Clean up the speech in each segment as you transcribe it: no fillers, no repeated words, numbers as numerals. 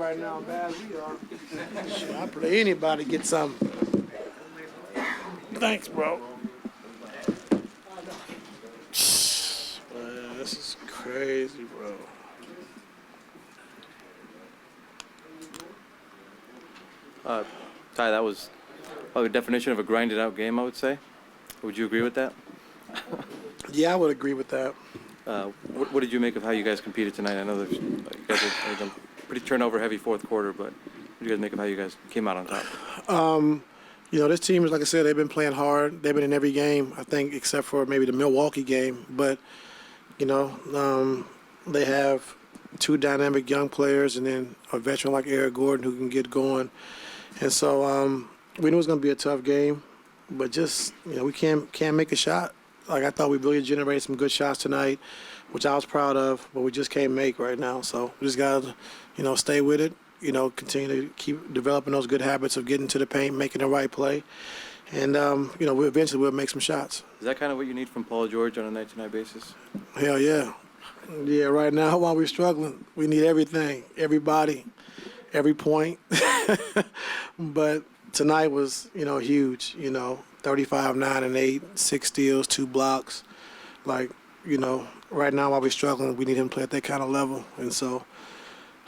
right now, bad as we are. Shit, I pray anybody get something. Thanks, bro. Man, this is crazy, bro. Ty, that was a definition of a grinded out game, I would say. Would you agree with that? Yeah, I would agree with that. What did you make of how you guys competed tonight? I know that you guys had a pretty turnover heavy fourth quarter, but what did you guys make of how you guys came out on top? You know, this team is, like I said, they've been playing hard. They've been in every game, I think, except for maybe the Milwaukee game. But, you know, they have two dynamic young players and then a veteran like Eric Gordon who can get going. And so we knew it was going to be a tough game, but just, you know, we can't make a shot. Like, I thought we really generated some good shots tonight, which I was proud of, but we just can't make right now. So we just got to, you know, stay with it, you know, continue to keep developing those good habits of getting to the paint, making the right play. And, you know, eventually we'll make some shots. Is that kind of what you need from Paul George on a night-to-night basis? Hell yeah. Yeah, right now while we're struggling, we need everything, everybody, every point. But tonight was, you know, huge, you know, 35, 9, and 8, 6 steals, 2 blocks. Like, you know, right now while we're struggling, we need him to play at that kind of level. And so,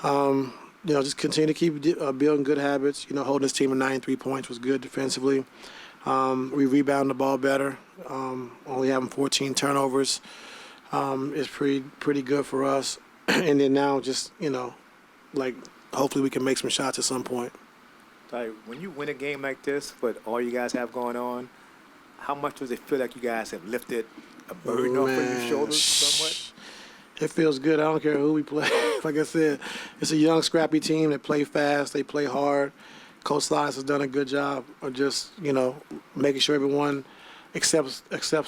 you know, just continue to keep building good habits. You know, holding this team at 93 points was good defensively. We rebound the ball better. Only having 14 turnovers is pretty good for us. And then now just, you know, like hopefully we can make some shots at some point. Ty, when you win a game like this, what all you guys have going on, how much does it feel like you guys have lifted a burden off of your shoulders somewhat? It feels good. I don't care who we play. Like I said, it's a young, scrappy team that play fast. They play hard. Coach Slice has done a good job of just, you know, making sure everyone accepts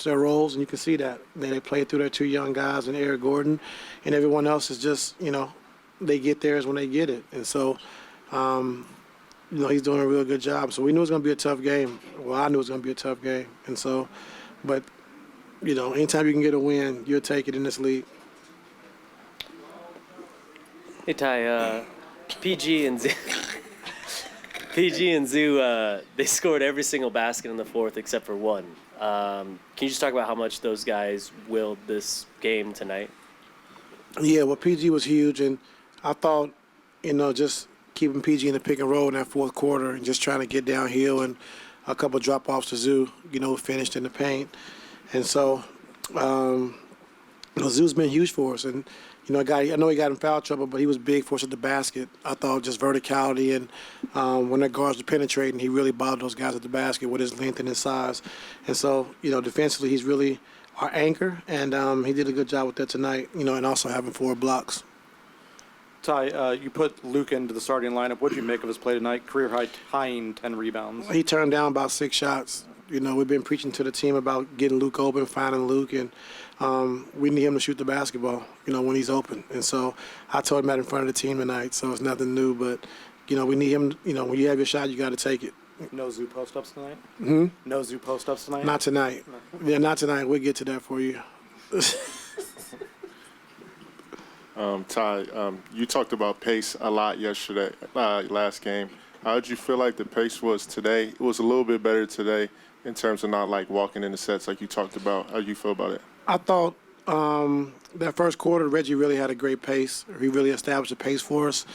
their roles, and you can see that. They play through their 2 young guys and Eric Gordon, and everyone else is just, you know, they get theirs when they get it. And so, you know, he's doing a real good job. So we knew it was going to be a tough game. Well, I knew it was going to be a tough game. And so, but, you know, anytime you can get a win, you'll take it in this league. Hey, Ty, PG and Zoo, they scored every single basket in the fourth except for one. Can you just talk about how much those guys willed this game tonight? Yeah, well, PG was huge, and I thought, you know, just keeping PG in the pick and roll in that fourth quarter and just trying to get downhill and a couple of drop-offs to Zoo, you know, finished in the paint. And so, you know, Zoo's been huge for us. And, you know, I know he got in foul trouble, but he was big for us at the basket. I thought just verticality and when their guards were penetrating, he really bothered those guys at the basket with his length and his size. And so, you know, defensively, he's really our anchor, and he did a good job with that tonight, you know, and also having 4 blocks. Ty, you put Luke into the starting lineup. What did you make of his play tonight? Career high 10 rebounds. He turned down about 6 shots. You know, we've been preaching to the team about getting Luke open, finding Luke, and we need him to shoot the basketball, you know, when he's open. And so I told him that in front of the team tonight, so it's nothing new. But, you know, we need him, you know, when you have your shot, you got to take it. No Zoo post-ups tonight? Hmm? No Zoo post-ups tonight? Not tonight. Yeah, not tonight. We'll get to that for you. Ty, you talked about pace a lot yesterday, last game. How did you feel like the pace was today? It was a little bit better today in terms of not like walking into sets like you talked about. How do you feel about it? I thought that first quarter, Reggie really had a great pace. He really established a pace for us.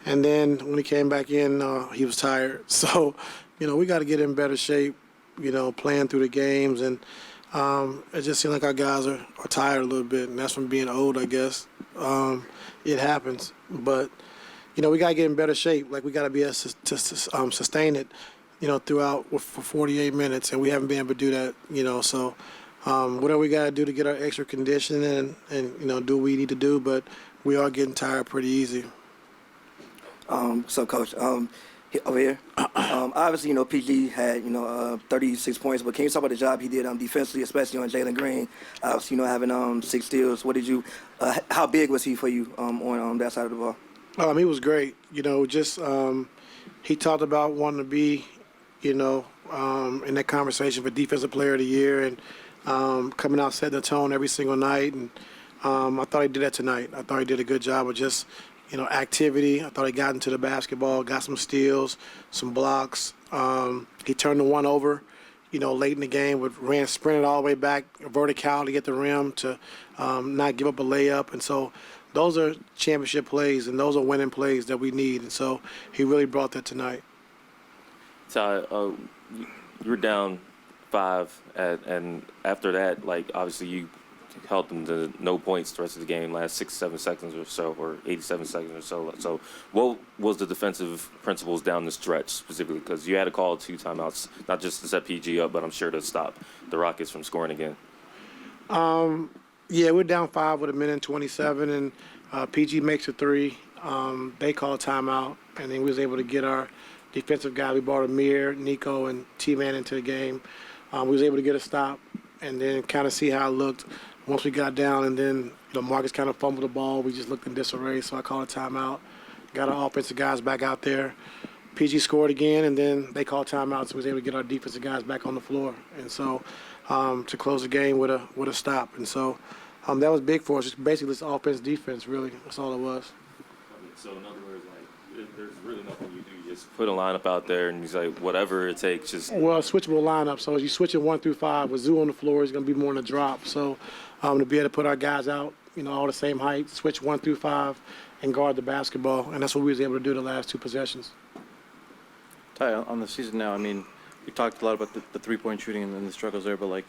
And then when he came back in, he was tired. So, you know, we got to get in better shape, you know, playing through the games. And it just seemed like our guys are tired a little bit, and that's from being old, I guess. It happens. But, you know, we got to get in better shape. Like, we got to be able to sustain it, you know, throughout for 48 minutes, and we haven't been able to do that, you know. So whatever we got to do to get our extra conditioning and, you know, do what we need to do, but we are getting tired pretty easy. So, Coach, over here, obviously, you know, PG had, 36 points, but can you talk about the job he did defensively, especially on Jalen Green? Obviously, you know, having 6 steals. What did you, how big was he for you on that side of the ball? He was great. You know, just he talked about wanting to be, you know, in that conversation for Defensive Player of the Year and coming out setting the tone every single night. And I thought he did that tonight. I thought he did a good job of just, activity. I thought he got into the basketball, got some steals, some blocks. He turned the one over, late in the game, sprinted all the way back, vertical to get the rim to not give up a layup. And so those are championship plays, and those are winning plays that we need. And so he really brought that tonight. Ty, you were down 5, and after that, like, obviously you held them to no points the rest of the game, last 6-7 seconds or so, or 87 seconds or so. So what was the defensive principles down the stretch specifically? Because you had to call 2 timeouts, not just to set PG up, but I'm sure to stop the Rockets from scoring again. Yeah, we're down 5 with 1:27, and PG makes a 3. They call a timeout, and then we was able to get our defensive guy. We brought Amir, Nico, and T-Man into the game. We was able to get a stop and then kind of see how it looked once we got down. And then Marcus kind of fumbled the ball. We just looked in disarray, so I called a timeout. Got our offensive guys back out there. PG scored again, and then they called timeouts, so we was able to get our defensive guys back on the floor. And so to close the game with a stop. And so that was big for us. It's basically this offense, defense, really. That's all it was. So in other words, like, there's really nothing you do. You just put a lineup out there, and he's like, whatever it takes, just. Well, switchable lineup. So as you switch it 1 through 5, with Zoo on the floor, he's going to be more in the drop. So to be able to put our guys out, all the same height, switch 1 through 5, and guard the basketball, and that's what we was able to do the last 2 possessions. Ty, on the season now, I mean, we talked a lot about the three-point shooting and the struggles there, but like,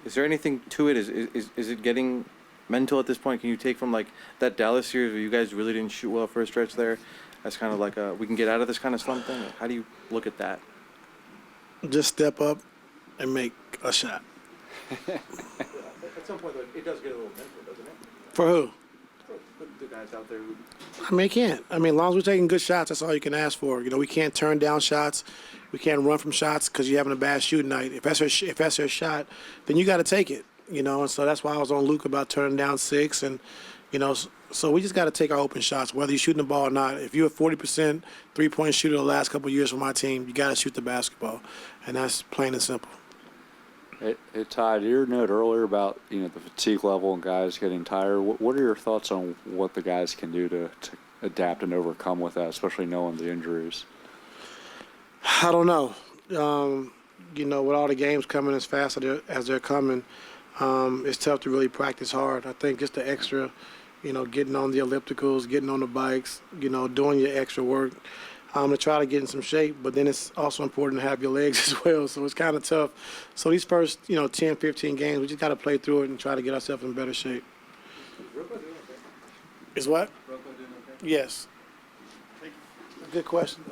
is there anything to it? Is it getting mental at this point? Can you take from like that Dallas series where you guys really didn't shoot well for a stretch there, as kind of like we can get out of this kind of slump thing? How do you look at that? Just step up and make a shot. At some point, it does get a little mental, doesn't it? For who? For the guys out there who. I mean, it can't. I mean, as long as we're taking good shots, that's all you can ask for. We can't turn down shots. We can't run from shots because you're having a bad shooting night. If that's her shot, then you got to take it. And so that's why I was on Luke about turning down 6, and so we just got to take our open shots, whether you're shooting the ball or not. If you're a 40% three-point shooter the last couple of years for my team, you got to shoot the basketball, and that's plain and simple. Hey, Ty, your note earlier about the fatigue level and guys getting tired. What are your thoughts on what the guys can do to adapt and overcome with that, especially knowing the injuries? I don't know. With all the games coming as fast as they're coming, it's tough to really practice hard. I think just the extra, getting on the ellipticals, getting on the bikes, doing your extra work to try to get in some shape. But then it's also important to have your legs as well. So it's kind of tough. So these first, 10, 15 games, we just got to play through it and try to get ourselves in better shape. Is what? Yes. Good question.